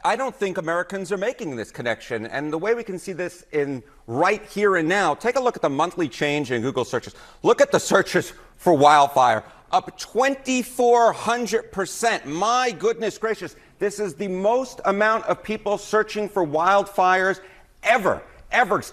I don't think Americans are making this connection. And the way we can see this in right here and now, take a look at the monthly change in Google searches. Look at the searches for wildfire, up 2,400%. My goodness gracious, this is the most amount of people searching for wildfires ever,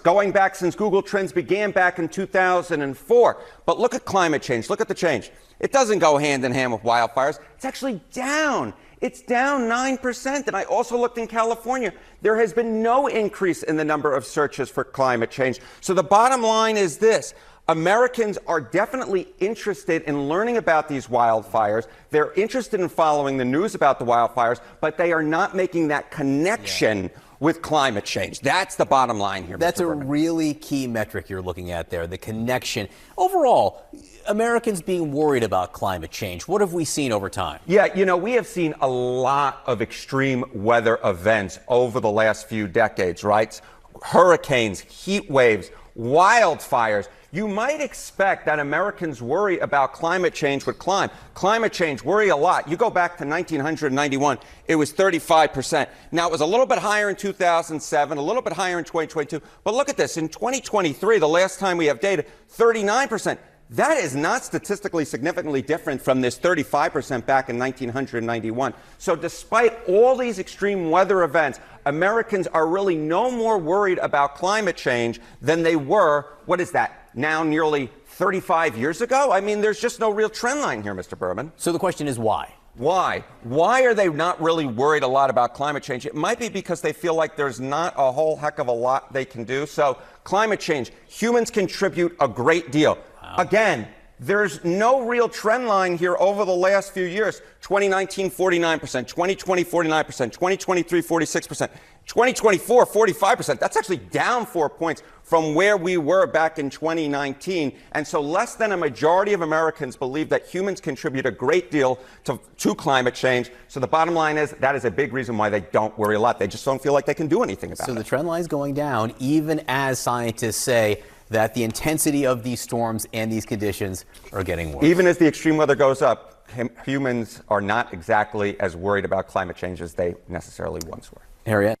going back since Google Trends began back in 2004. But look at climate change. Look at the change. It doesn't go hand in hand with wildfires. It's actually down. It's down 9%. And I also looked in California. There has been no increase in the number of searches for climate change. So the bottom line is this. Americans are definitely interested in learning about these wildfires. They're interested in following the news about the wildfires, but they are not making that connection with climate change. That's the bottom line here. That's a really key metric you're looking at there, the connection. Overall, Americans being worried about climate change. What have we seen over time? Yeah, we have seen a lot of extreme weather events over the last few decades, right? Hurricanes, heat waves, wildfires. You might expect that Americans worry about climate change with climate change worry a lot. You go back to 1991, it was 35%. Now, it was a little bit higher in 2007, a little bit higher in 2022. But look at this. In 2023, the last time we have data, 39%. That is not statistically significantly different from this 35% back in 1991. So despite all these extreme weather events, Americans are really no more worried about climate change than they were, what is that, now nearly 35 years ago? I mean, there's just no real trend line here, Mr. Berman. So the question is why? Why? Why are they not really worried a lot about climate change? It might be because they feel like there's not a whole heck of a lot they can do. So climate change, humans contribute a great deal. Wow. Again, there's no real trend line here over the last few years. 2019, 49%, 2020, 49%, 2023, 46%, 2024, 45%. That's actually down 4 points from where we were back in 2019. And so less than a majority of Americans believe that humans contribute a great deal to climate change. So the bottom line is that is a big reason why they don't worry a lot. They just don't feel like they can do anything about it. So the trend line is going down, even as scientists say that the intensity of these storms and these conditions are getting worse. Even as the extreme weather goes up, humans are not exactly as worried about climate change as they necessarily once were. Harriet?